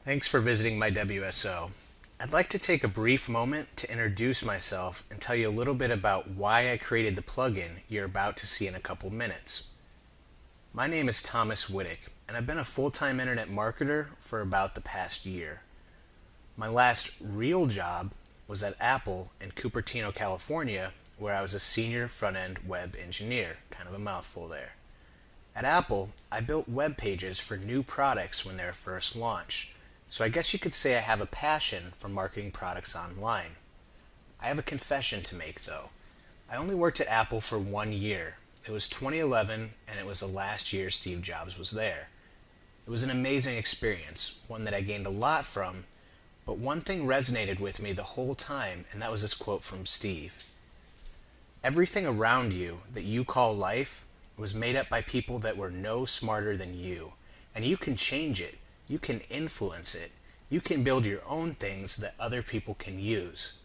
Thanks for visiting my WSO. I'd like to take a brief moment to introduce myself and tell you a little bit about why I created the plugin you're about to see in a couple minutes. My name is Thomas Wittick, and I've been a full-time internet marketer for about the past year. My last real job was at Apple in Cupertino, California, where I was a senior front-end web engineer. Kind of a mouthful there. At Apple, I built web pages for new products when they were first launched. So I guess you could say I have a passion for marketing products online. I have a confession to make though. I only worked at Apple for 1 year. It was 2011 and it was the last year Steve Jobs was there. It was an amazing experience, one that I gained a lot from, but one thing resonated with me the whole time, and that was this quote from Steve. Everything around you that you call life was made up by people that were no smarter than you, and you can change it. You can influence it. You can build your own things that other people can use.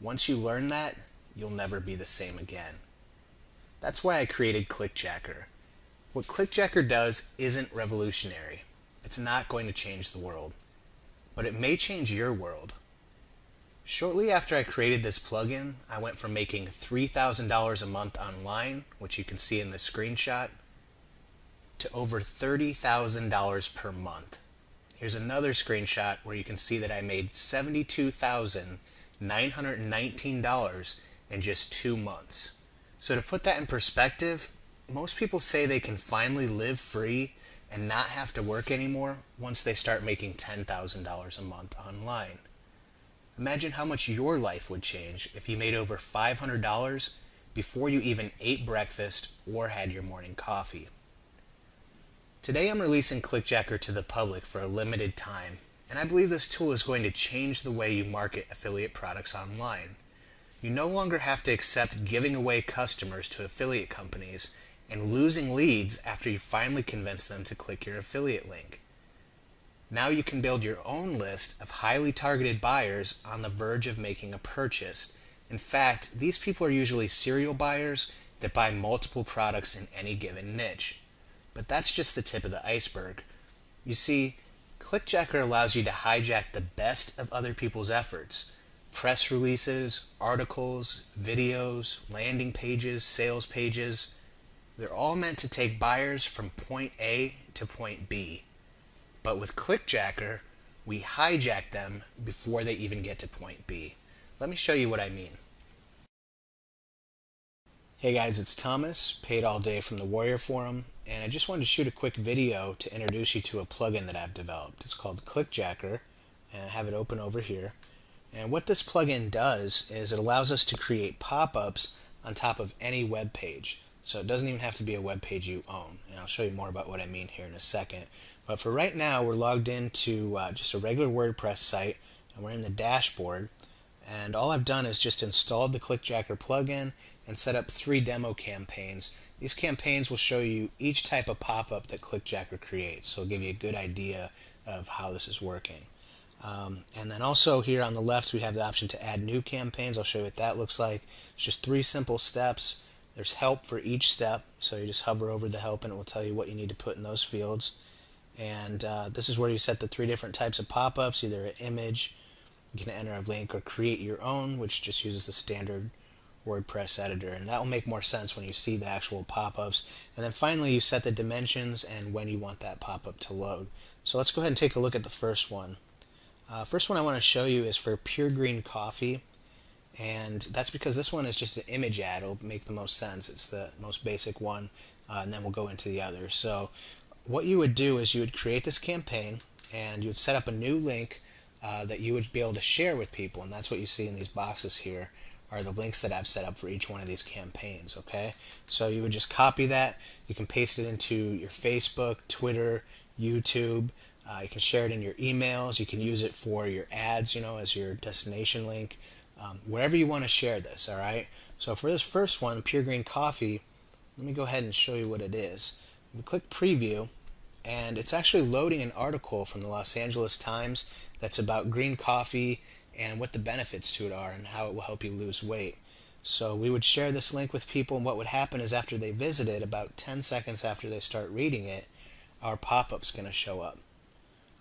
Once you learn that, you'll never be the same again. That's why I created Clickjacker. What Clickjacker does isn't revolutionary. It's not going to change the world. But it may change your world. Shortly after I created this plugin, I went from making $3,000 a month online, which you can see in this screenshot, to over $30,000 per month. Here's another screenshot where you can see that I made $72,919 in just 2 months. So to put that in perspective, most people say they can finally live free and not have to work anymore once they start making $10,000 a month online. Imagine how much your life would change if you made over $500 before you even ate breakfast or had your morning coffee. Today I'm releasing Clickjacker to the public for a limited time, and I believe this tool is going to change the way you market affiliate products online. You no longer have to accept giving away customers to affiliate companies and losing leads after you finally convince them to click your affiliate link. Now you can build your own list of highly targeted buyers on the verge of making a purchase. In fact, these people are usually serial buyers that buy multiple products in any given niche. But that's just the tip of the iceberg. You see, Clickjacker allows you to hijack the best of other people's efforts. Press releases, articles, videos, landing pages, sales pages. They're all meant to take buyers from point A to point B. But with Clickjacker, we hijack them before they even get to point B. Let me show you what I mean. Hey guys, it's Thomas, paid all day from the Warrior Forum, and I just wanted to shoot a quick video to introduce you to a plugin that I've developed. It's called Clickjacker, and I have it open over here. And what this plugin does is it allows us to create pop-ups on top of any web page. So it doesn't even have to be a web page you own, and I'll show you more about what I mean here in a second. But for right now, we're logged into just a regular WordPress site, and we're in the dashboard. And all I've done is just installed the Clickjacker plugin and set up 3 demo campaigns. These campaigns will show you each type of pop-up that Clickjacker creates, so it'll give you a good idea of how this is working. And then also here on the left we have the option to add new campaigns. I'll show you what that looks like. It's just 3 simple steps. There's help for each step, so you just hover over the help and it will tell you what you need to put in those fields. And this is where you set the 3 different types of pop-ups, either an image, you can enter a link, or create your own, which just uses the standard WordPress editor, and that will make more sense when you see the actual pop-ups. And then finally you set the dimensions and when you want that pop-up to load. So let's go ahead and take a look at the first one. First one I want to show you is for Pure Green Coffee, and that's because this one is just an image ad. It'll make the most sense. It's the most basic one, and then we'll go into the others. So what you would do is you would create this campaign and you would set up a new link that you would be able to share with people, and that's what you see in these boxes here are the links that I've set up for each one of these campaigns. Okay, so you would just copy that, you can paste it into your Facebook, Twitter, YouTube, you can share it in your emails, you can use it for your ads, as your destination link, wherever you want to share this. Alright, so for this first one, Pure Green Coffee, let me go ahead and show you what it is. You click preview, and it's actually loading an article from the Los Angeles Times that's about green coffee and what the benefits to it are and how it will help you lose weight. So we would share this link with people, and what would happen is after they visit it, about 10 seconds after they start reading it, our pop-up's going to show up.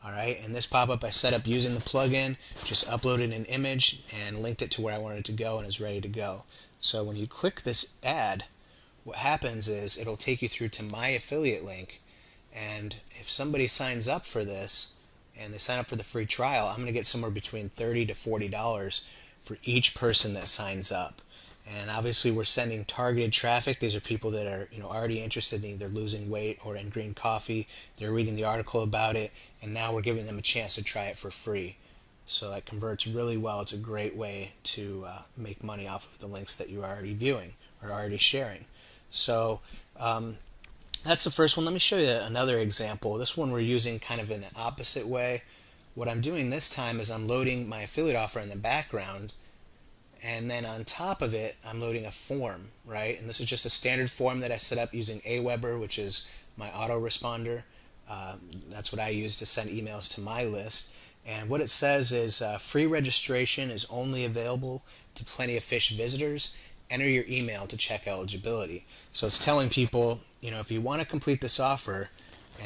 Alright, and this pop-up I set up using the plugin, just uploaded an image and linked it to where I wanted it to go, and it's ready to go. So when you click this ad, what happens is it'll take you through to my affiliate link, and if somebody signs up for this and they sign up for the free trial, I'm going to get somewhere between $30 to $40 for each person that signs up. And obviously we're sending targeted traffic. These are people that are already interested in either losing weight or in green coffee. They're reading the article about it, and now we're giving them a chance to try it for free. So that converts really well. It's a great way to make money off of the links that you're already viewing or already sharing. So that's the first one. Let me show you another example. This one we're using kind of in an opposite way. What I'm doing this time is I'm loading my affiliate offer in the background, and then on top of it I'm loading a form, right? And this is just a standard form that I set up using Aweber, which is my autoresponder. That's what I use to send emails to my list. And what it says is free registration is only available to Plenty of Fish visitors. Enter your email to check eligibility. So it's telling people, if you want to complete this offer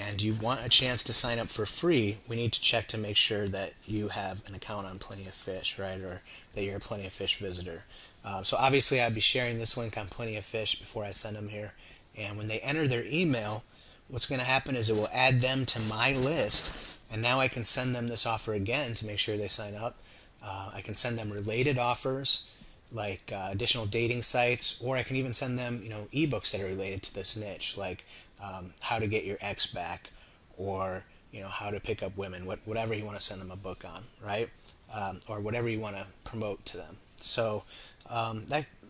and you want a chance to sign up for free, we need to check to make sure that you have an account on Plenty of Fish, right? Or that you're a Plenty of Fish visitor. So obviously I'd be sharing this link on Plenty of Fish before I send them here. And when they enter their email, what's going to happen is it will add them to my list, and now I can send them this offer again to make sure they sign up. I can send them related offers like additional dating sites, or I can even send them ebooks that are related to this niche, like how to get your ex back, or how to pick up women, whatever you want to send them a book on, right? Or whatever you want to promote to them. So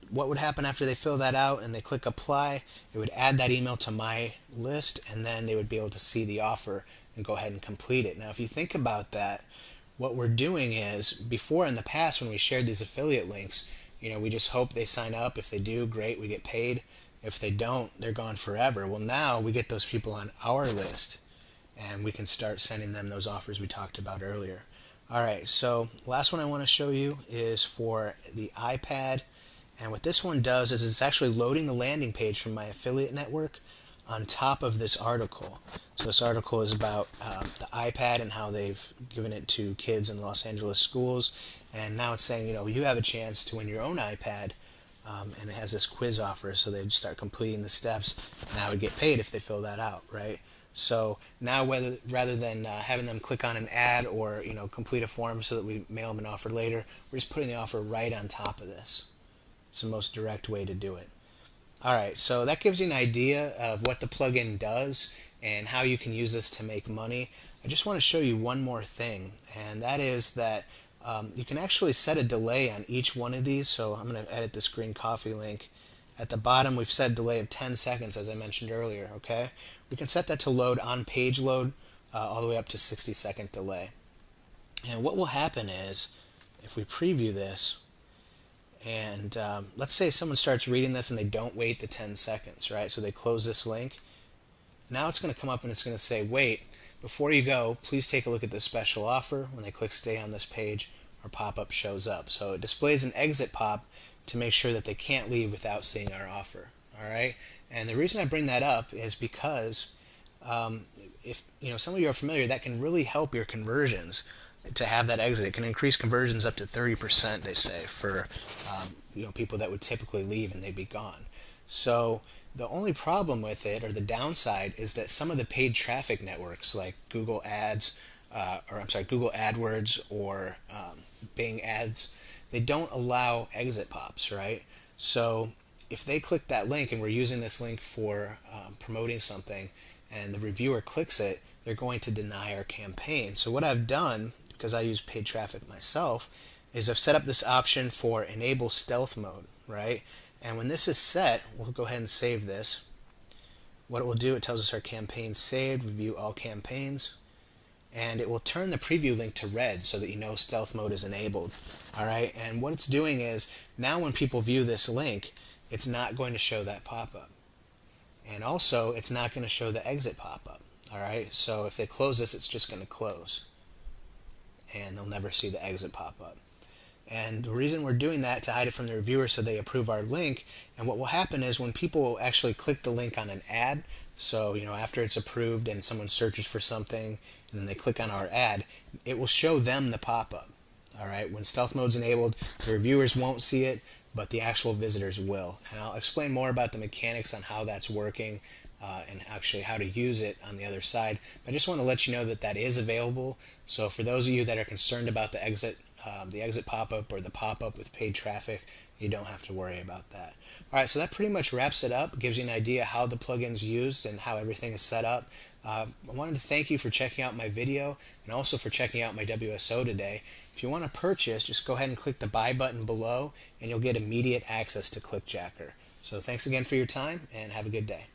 what would happen after they fill that out and they click apply, it would add that email to my list, and then they would be able to see the offer and go ahead and complete it. Now if you think about that, what we're doing is, before in the past when we shared these affiliate links, we just hope they sign up. If they do, great, we get paid. If they don't, they're gone forever. Well, now we get those people on our list, and we can start sending them those offers we talked about earlier. Alright, so last one I want to show you is for the iPad, and what this one does is it's actually loading the landing page from my affiliate network on top of this article. So this article is about the iPad and how they've given it to kids in Los Angeles schools, and now it's saying, you have a chance to win your own iPad, and it has this quiz offer, so they start completing the steps, and I would get paid if they fill that out, right? So now rather than having them click on an ad or complete a form so that we mail them an offer later, we're just putting the offer right on top of this. It's the most direct way to do it. Alright, so that gives you an idea of what the plugin does and how you can use this to make money. I just want to show you one more thing, and that is that you can actually set a delay on each one of these. So I'm going to edit this green coffee link. At the bottom we've set a delay of 10 seconds as I mentioned earlier, okay? We can set that to load on page load all the way up to 60-second delay. And what will happen is, if we preview this, and let's say someone starts reading this and they don't wait the 10 seconds, right? So they close this link. Now it's going to come up and it's going to say, wait, before you go, please take a look at this special offer. When they click stay on this page, our pop-up shows up. So it displays an exit pop to make sure that they can't leave without seeing our offer. Alright? And the reason I bring that up is because if some of you are familiar, that can really help your conversions to have that exit. It can increase conversions up to 30%, they say, for people that would typically leave and they'd be gone. So the only problem with it, or the downside, is that some of the paid traffic networks like Google Ads, Google AdWords or Bing Ads, they don't allow exit pops, right? So if they click that link, and we're using this link for promoting something, and the reviewer clicks it, they're going to deny our campaign. So what I've done, because I use paid traffic myself, is I've set up this option for enable stealth mode, right? And when this is set, we'll go ahead and save this. What it will do, it tells us our campaign saved, review all campaigns, and it will turn the preview link to red so that stealth mode is enabled. Alright, and what it's doing is, now when people view this link, it's not going to show that pop-up. And also, it's not going to show the exit pop-up. Alright, so if they close this, it's just going to close, and they'll never see the exit pop-up. And the reason we're doing that to hide it from the reviewers so they approve our link. And what will happen is when people actually click the link on an ad, so after it's approved and someone searches for something and then they click on our ad, it will show them the pop-up. All right, when stealth mode's enabled, the reviewers won't see it, but the actual visitors will. And I'll explain more about the mechanics on how that's working and actually how to use it on the other side. But I just want to let you know that that is available. So for those of you that are concerned about the exit pop-up or the pop-up with paid traffic, you don't have to worry about that. Alright, so that pretty much wraps it up. It gives you an idea how the plugin's used and how everything is set up. I wanted to thank you for checking out my video and also for checking out my WSO today. If you want to purchase, just go ahead and click the buy button below and you'll get immediate access to Clickjacker. So thanks again for your time and have a good day.